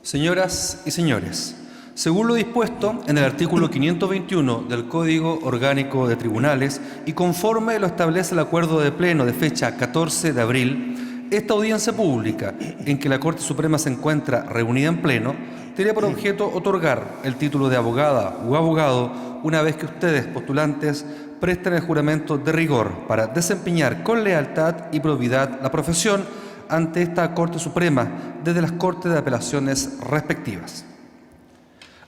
Señoras y señores, según lo dispuesto en el artículo 521 del Código Orgánico de Tribunales y conforme lo establece el acuerdo de pleno de fecha 14 de abril, esta audiencia pública en que la Corte Suprema se encuentra reunida en pleno tiene por objeto otorgar el título de abogada o abogado una vez que ustedes, postulantes, presten el juramento de rigor para desempeñar con lealtad y probidad la profesión ante esta Corte Suprema desde las Cortes de Apelaciones respectivas.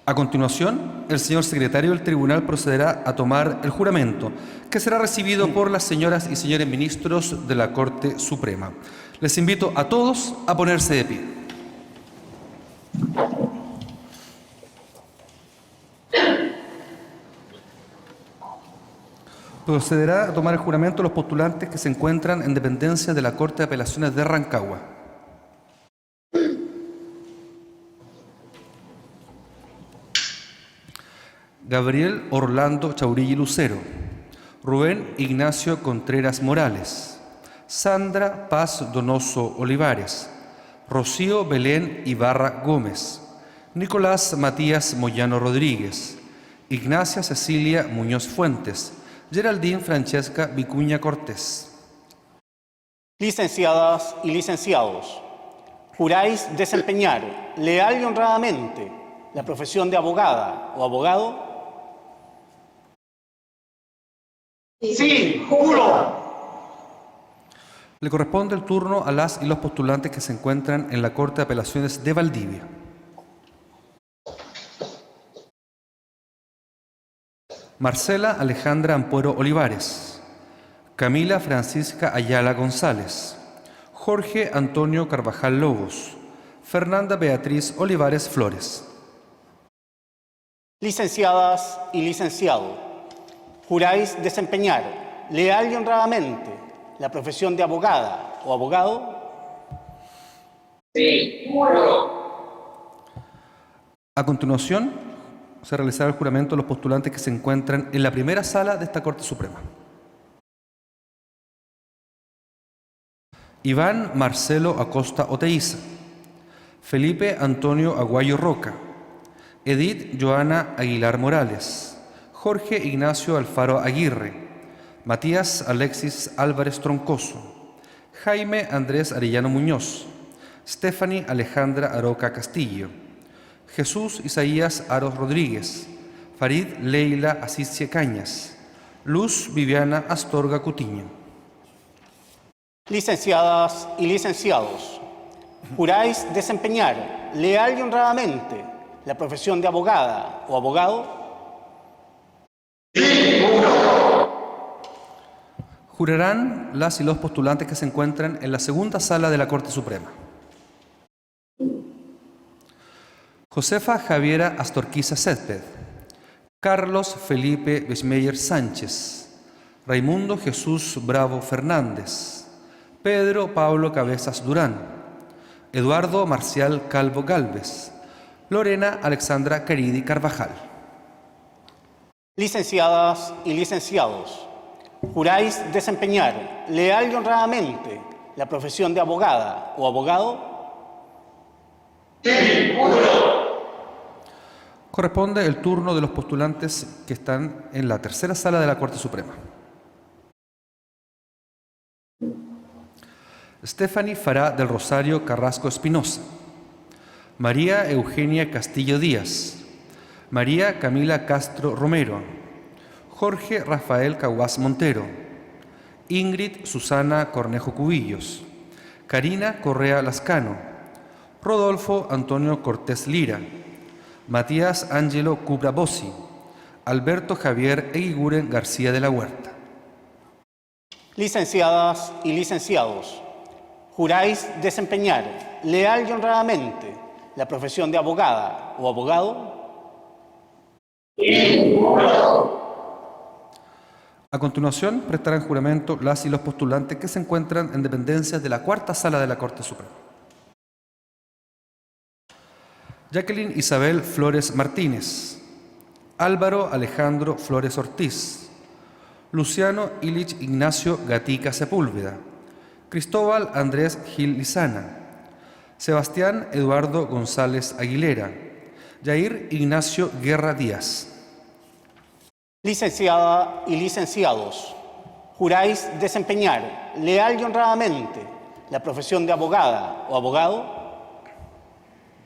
A continuación, el señor secretario del Tribunal procederá a tomar el juramento, que será recibido por las señoras y señores ministros de la Corte Suprema. Les invito a todos a ponerse de pie. Procederá a tomar el juramento los postulantes que se encuentran en dependencia de la Corte de Apelaciones de Rancagua. Gabriel Orlando Chaurilla Lucero, Rubén Ignacio Contreras Morales, Sandra Paz Donoso Olivares, Rocío Belén Ibarra Gómez, Nicolás Matías Moyano Rodríguez, Ignacia Cecilia Muñoz Fuentes, Geraldine Francesca Vicuña Cortés. Licenciadas y licenciados, juráis desempeñar leal y honradamente la profesión de abogada o abogado. Sí, juro. Le corresponde el turno a las y los postulantes que se encuentran en la Corte de Apelaciones de Valdivia. Marcela Alejandra Ampuero Olivares, Camila Francisca Ayala González, Jorge Antonio Carvajal Lobos, Fernanda Beatriz Olivares Flores. Licenciadas y licenciados, juráis desempeñar leal y honradamente la profesión de abogada o abogado. Sí, juro. A continuación, se realizará el juramento de los postulantes que se encuentran en la primera sala de esta Corte Suprema. Iván Marcelo Acosta Oteiza, Felipe Antonio Aguayo Roca, Edith Joana Aguilar Morales, Jorge Ignacio Alfaro Aguirre, Matías Alexis Álvarez Troncoso, Jaime Andrés Arellano Muñoz, Stephanie Alejandra Aroca Castillo, Jesús Isaías Aros Rodríguez, Farid Leila Asiscie Cañas, Luz Viviana Astorga Cutiño. Licenciadas y licenciados, juráis desempeñar leal y honradamente la profesión de abogada o abogado. Sí, juro. Jurarán las y los postulantes que se encuentran en la segunda sala de la Corte Suprema. Josefa Javiera Astorquiza Césped, Carlos Felipe Beschmeyer Sánchez, Raimundo Jesús Bravo Fernández, Pedro Pablo Cabezas Durán, Eduardo Marcial Calvo Gálvez, Lorena Alexandra Caridi Carvajal. Licenciadas y licenciados, juráis desempeñar leal y honradamente la profesión de abogada o abogado. Sí, juro. Corresponde el turno de los postulantes que están en la tercera sala de la Corte Suprema. Stephanie Fará del Rosario Carrasco Espinosa, María Eugenia Castillo Díaz, María Camila Castro Romero, Jorge Rafael Caguas Montero, Ingrid Susana Cornejo Cubillos, Karina Correa Lascano, Rodolfo Antonio Cortés Lira, Matías Ángelo Cubra Bossi, Alberto Javier Eguiguren García de la Huerta. Licenciadas y licenciados, juráis desempeñar leal y honradamente la profesión de abogada o abogado. Sí, juro. A continuación, prestarán juramento las y los postulantes que se encuentran en dependencias de la cuarta sala de la Corte Suprema. Jacqueline Isabel Flores Martínez, Álvaro Alejandro Flores Ortiz, Luciano Ilich Ignacio Gatica Sepúlveda, Cristóbal Andrés Gil Lizana, Sebastián Eduardo González Aguilera, Yair Ignacio Guerra Díaz. Licenciada y licenciados, juráis desempeñar leal y honradamente la profesión de abogada o abogado.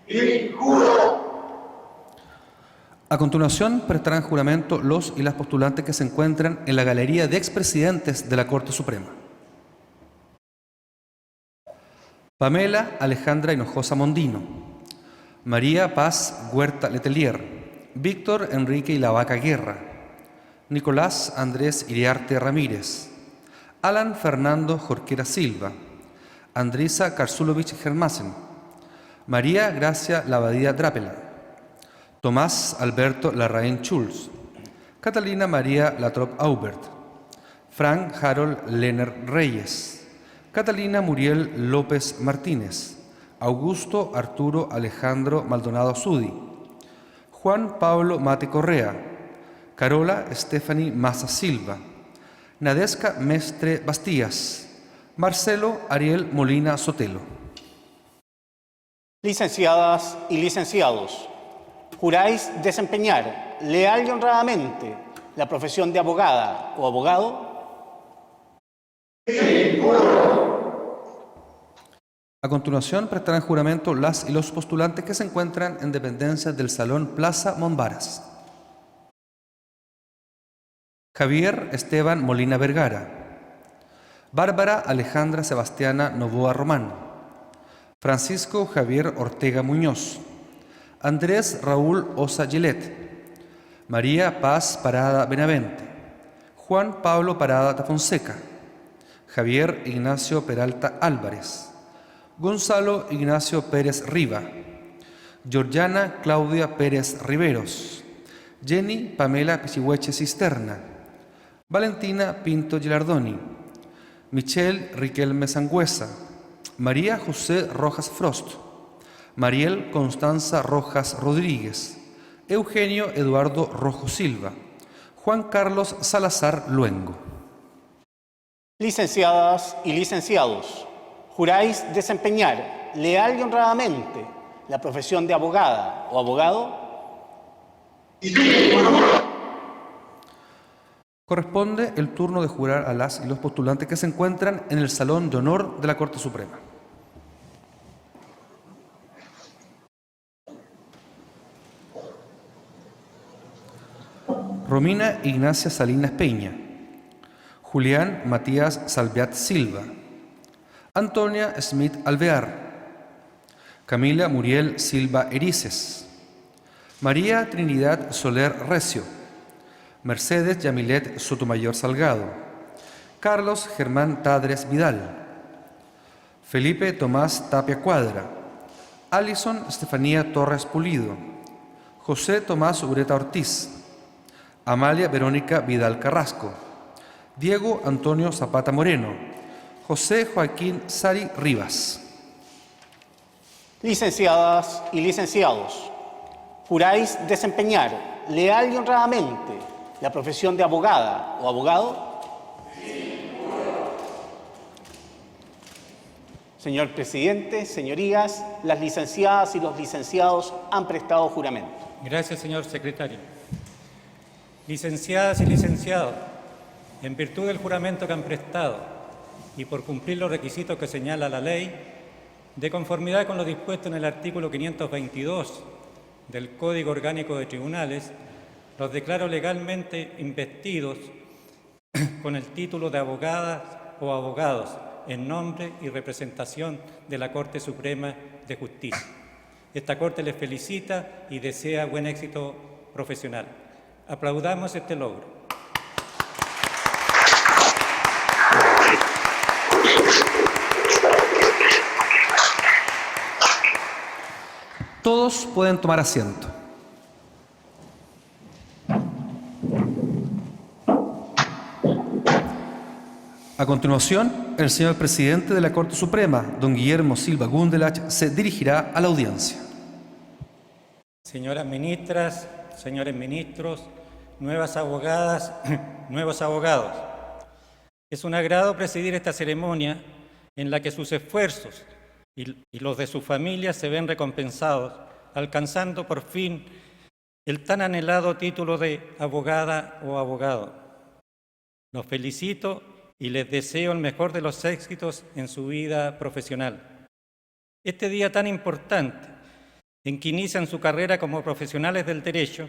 Sí, juro. A continuación, prestarán juramento los y las postulantes que se encuentran en la galería de expresidentes de la Corte Suprema. Pamela Alejandra Hinojosa Mondino, María Paz Huerta Letelier, Víctor Enrique Ilavaca Guerra, Nicolás Andrés Iriarte Ramírez, Alan Fernando Jorquera Silva, Andrisa Karsulovich Germasen, María Gracia Lavadía Drapela, Tomás Alberto Larraín Schulz, Catalina María Latrop Aubert, Frank Harold Lenner Reyes, Catalina Muriel López Martínez, Augusto Arturo Alejandro Maldonado Zudi, Juan Pablo Mate Correa, Carola Stephanie Maza Silva, Nadesca Mestre Bastías, Marcelo Ariel Molina Sotelo. Licenciadas y licenciados, juráis desempeñar leal y honradamente la profesión de abogada o abogado. Sí, juro. A continuación, prestarán juramento las y los postulantes que se encuentran en dependencias del Salón Plaza Monbaras. Javier Esteban Molina Vergara, Bárbara Alejandra Sebastiana Novoa Román, Francisco Javier Ortega Muñoz, Andrés Raúl Osa Gilet, María Paz Parada Benavente, Juan Pablo Parada da Fonseca, Javier Ignacio Peralta Álvarez, Gonzalo Ignacio Pérez Riva, Georgiana Claudia Pérez Riveros, Jenny Pamela Pichihueche Cisterna, Valentina Pinto Gilardoni, Michelle Riquelme Sangüesa, María José Rojas Frost, Mariel Constanza Rojas Rodríguez, Eugenio Eduardo Rojo Silva, Juan Carlos Salazar Luengo. Licenciadas y licenciados, juráis desempeñar leal y honradamente la profesión de abogada o abogado. Sí, juro. Corresponde el turno de jurar a las y los postulantes que se encuentran en el Salón de Honor de la Corte Suprema. Romina Ignacia Salinas Peña, Julián Matías Salviat Silva, Antonia Smith Alvear, Camila Muriel Silva Erices, María Trinidad Soler Recio, Mercedes Yamilet Sotomayor Salgado, Carlos Germán Tadres Vidal, Felipe Tomás Tapia Cuadra, Alison Estefanía Torres Pulido, José Tomás Ureta Ortiz, Amalia Verónica Vidal Carrasco, Diego Antonio Zapata Moreno, José Joaquín Sari Rivas. Licenciadas y licenciados, juráis desempeñar leal y honradamente la profesión de abogada o abogado. Señor presidente, señorías, las licenciadas y los licenciados han prestado juramento. Gracias, señor secretario. Licenciadas y licenciados, en virtud del juramento que han prestado y por cumplir los requisitos que señala la ley, de conformidad con lo dispuesto en el artículo 522 del Código Orgánico de Tribunales, los declaro legalmente investidos con el título de abogadas o abogados en nombre y representación de la Corte Suprema de Justicia. Esta Corte les felicita y desea buen éxito profesional. Aplaudamos este logro. Todos pueden tomar asiento. A continuación, el señor presidente de la Corte Suprema, don Guillermo Silva Gundelach, se dirigirá a la audiencia. Señoras ministras, señores ministros, nuevas abogadas, nuevos abogados. Es un agrado presidir esta ceremonia en la que sus esfuerzos y los de sus familias se ven recompensados, alcanzando por fin el tan anhelado título de abogada o abogado. Los felicito y les deseo el mejor de los éxitos en su vida profesional. Este día tan importante, en que inician su carrera como profesionales del derecho,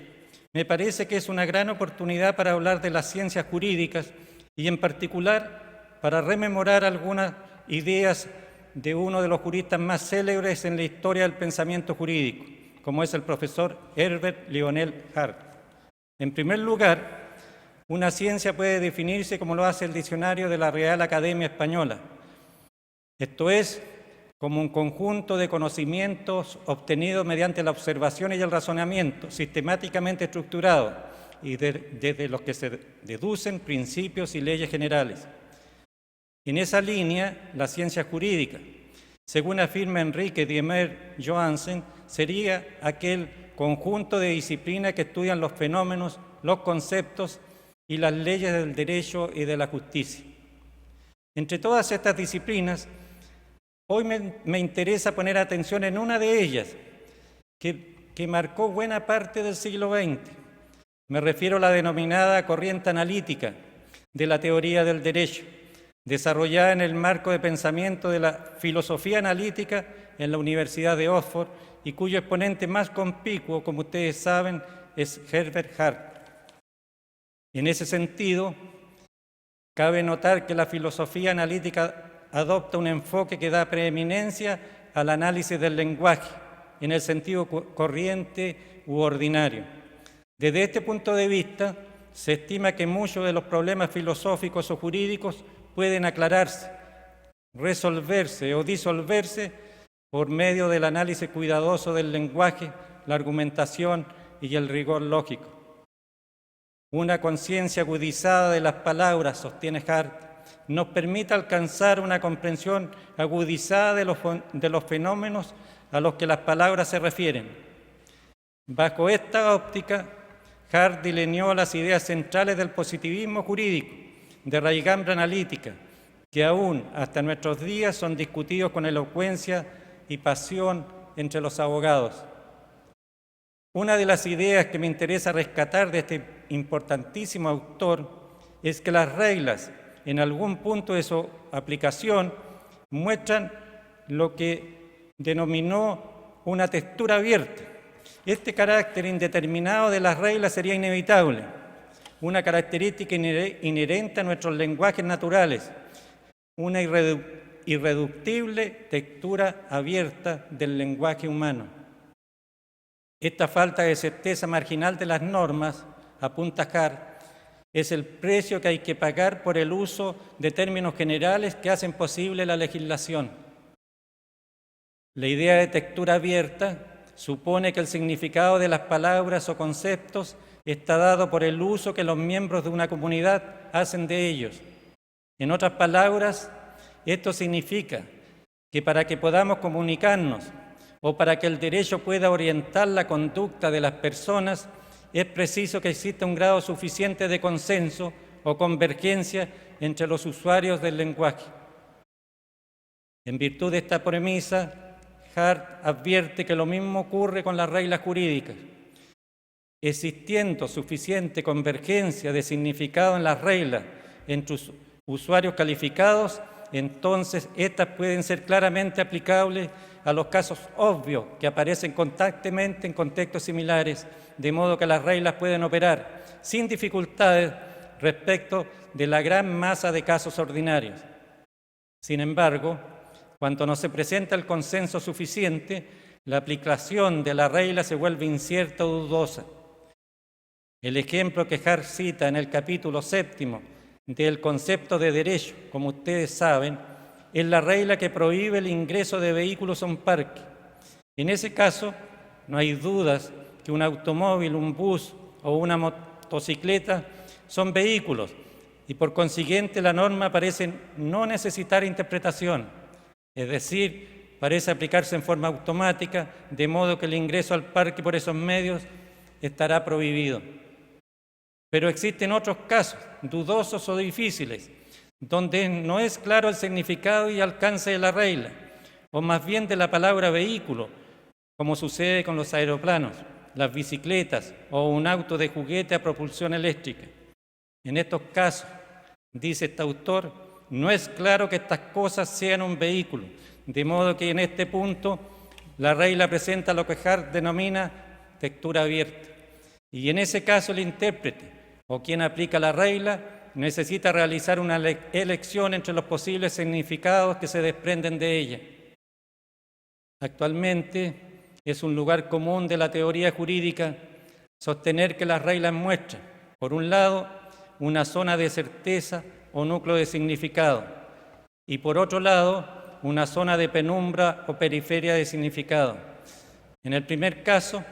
me parece que es una gran oportunidad para hablar de las ciencias jurídicas y en particular para rememorar algunas ideas de uno de los juristas más célebres en la historia del pensamiento jurídico, como es el profesor Herbert Lionel Hart. En primer lugar, una ciencia puede definirse como lo hace el diccionario de la Real Academia Española, esto es, como un conjunto de conocimientos obtenidos mediante la observación y el razonamiento, sistemáticamente estructurados y desde los que se deducen principios y leyes generales. En esa línea, la ciencia jurídica, según afirma Enrique Diemer Johansen, sería aquel conjunto de disciplinas que estudian los fenómenos, los conceptos y las leyes del derecho y de la justicia. Entre todas estas disciplinas, hoy me interesa poner atención en una de ellas, que marcó buena parte del siglo XX. Me refiero a la denominada corriente analítica de la teoría del derecho, desarrollada en el marco de pensamiento de la filosofía analítica en la Universidad de Oxford y cuyo exponente más conspicuo, como ustedes saben, es Herbert Hart. En ese sentido, cabe notar que la filosofía analítica adopta un enfoque que da preeminencia al análisis del lenguaje, en el sentido corriente u ordinario. Desde este punto de vista, se estima que muchos de los problemas filosóficos o jurídicos pueden aclararse, resolverse o disolverse por medio del análisis cuidadoso del lenguaje, la argumentación y el rigor lógico. Una conciencia agudizada de las palabras, sostiene Hart, nos permite alcanzar una comprensión agudizada de los fenómenos a los que las palabras se refieren. Bajo esta óptica, Hart delineó las ideas centrales del positivismo jurídico, de raigambre analítica, que aún hasta nuestros días son discutidos con elocuencia y pasión entre los abogados. Una de las ideas que me interesa rescatar de este importantísimo autor es que las reglas, en algún punto de su aplicación, muestran lo que denominó una textura abierta. Este carácter indeterminado de las reglas sería inevitable, una característica inherente a nuestros lenguajes naturales, una irreductible textura abierta del lenguaje humano. Esta falta de certeza marginal de las normas, apunta Hart, es el precio que hay que pagar por el uso de términos generales que hacen posible la legislación. La idea de textura abierta supone que el significado de las palabras o conceptos está dado por el uso que los miembros de una comunidad hacen de ellos. En otras palabras, esto significa que para que podamos comunicarnos o para que el derecho pueda orientar la conducta de las personas, es preciso que exista un grado suficiente de consenso o convergencia entre los usuarios del lenguaje. En virtud de esta premisa, Hart advierte que lo mismo ocurre con las reglas jurídicas. Existiendo suficiente convergencia de significado en las reglas entre usuarios calificados, entonces estas pueden ser claramente aplicables a los casos obvios que aparecen constantemente en contextos similares, de modo que las reglas pueden operar sin dificultades respecto de la gran masa de casos ordinarios. Sin embargo, cuando no se presenta el consenso suficiente, la aplicación de la regla se vuelve incierta o dudosa. El ejemplo que Hart cita en el capítulo 7 del concepto de derecho, como ustedes saben, es la regla que prohíbe el ingreso de vehículos a un parque. En ese caso, no hay dudas que un automóvil, un bus o una motocicleta son vehículos y por consiguiente la norma parece no necesitar interpretación, es decir, parece aplicarse en forma automática, de modo que el ingreso al parque por esos medios estará prohibido. Pero existen otros casos, dudosos o difíciles, donde no es claro el significado y alcance de la regla, o más bien de la palabra vehículo, como sucede con los aeroplanos, las bicicletas o un auto de juguete a propulsión eléctrica. En estos casos, dice este autor, no es claro que estas cosas sean un vehículo, de modo que en este punto la regla presenta lo que Hart denomina textura abierta. Y en ese caso el intérprete o quien aplica la regla necesita realizar una elección entre los posibles significados que se desprenden de ella. Actualmente es un lugar común de la teoría jurídica sostener que las reglas muestran, por un lado, una zona de certeza o núcleo de significado, y por otro lado, una zona de penumbra o periferia de significado. En el primer caso,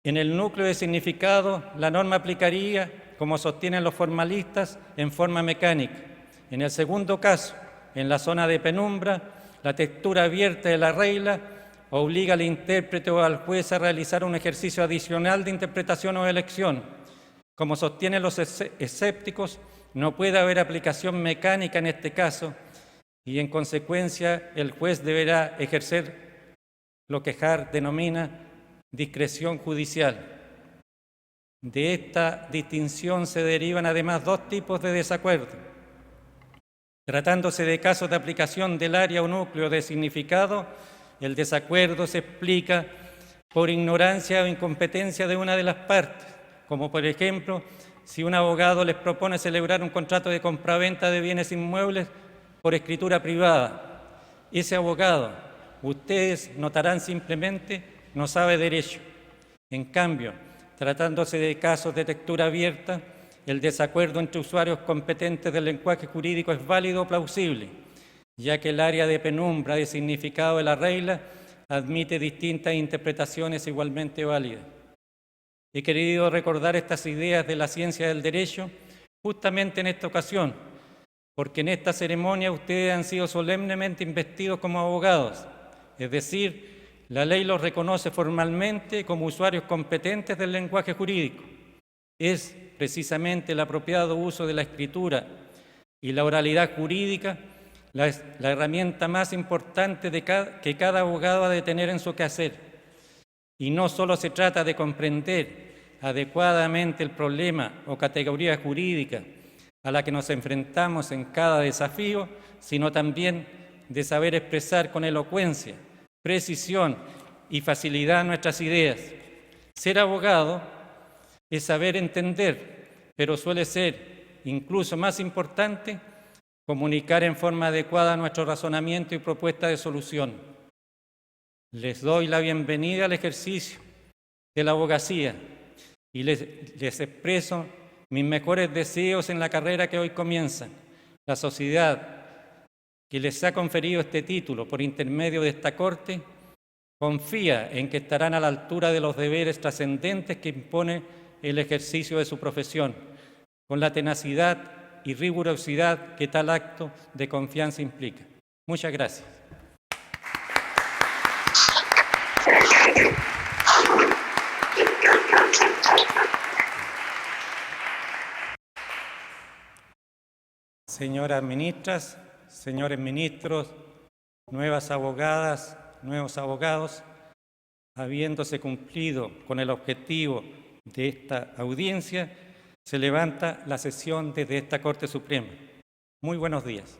en el núcleo de significado, la norma aplicaría, como sostienen los formalistas, en forma mecánica. En el segundo caso, en la zona de penumbra, la textura abierta de la regla obliga al intérprete o al juez a realizar un ejercicio adicional de interpretación o elección. Como sostienen los escépticos, no puede haber aplicación mecánica en este caso y, en consecuencia, el juez deberá ejercer lo que Hart denomina discreción judicial. De esta distinción se derivan además dos tipos de desacuerdo. Tratándose de casos de aplicación del área o núcleo de significado, el desacuerdo se explica por ignorancia o incompetencia de una de las partes, como por ejemplo, si un abogado les propone celebrar un contrato de compraventa de bienes inmuebles por escritura privada. Ese abogado, ustedes notarán simplemente, no sabe derecho. En cambio, tratándose de casos de textura abierta, el desacuerdo entre usuarios competentes del lenguaje jurídico es válido o plausible, ya que el área de penumbra de significado de la regla admite distintas interpretaciones igualmente válidas. He querido recordar estas ideas de la ciencia del derecho justamente en esta ocasión, porque en esta ceremonia ustedes han sido solemnemente investidos como abogados, es decir, la ley los reconoce formalmente como usuarios competentes del lenguaje jurídico. Es precisamente el apropiado uso de la escritura y la oralidad jurídica la herramienta más importante que cada abogado ha de tener en su quehacer. Y no solo se trata de comprender adecuadamente el problema o categoría jurídica a la que nos enfrentamos en cada desafío, sino también de saber expresar con elocuencia, precisión y facilidad nuestras ideas. Ser abogado es saber entender, pero suele ser incluso más importante comunicar en forma adecuada nuestro razonamiento y propuesta de solución. Les doy la bienvenida al ejercicio de la abogacía y les expreso mis mejores deseos en la carrera que hoy comienzan. La sociedad que les ha conferido este título por intermedio de esta Corte confía en que estarán a la altura de los deberes trascendentes que impone el ejercicio de su profesión, con la tenacidad y rigurosidad que tal acto de confianza implica. Muchas gracias. Señoras ministras, señores ministros, nuevas abogadas, nuevos abogados, habiéndose cumplido con el objetivo de esta audiencia, se levanta la sesión desde esta Corte Suprema. Muy buenos días.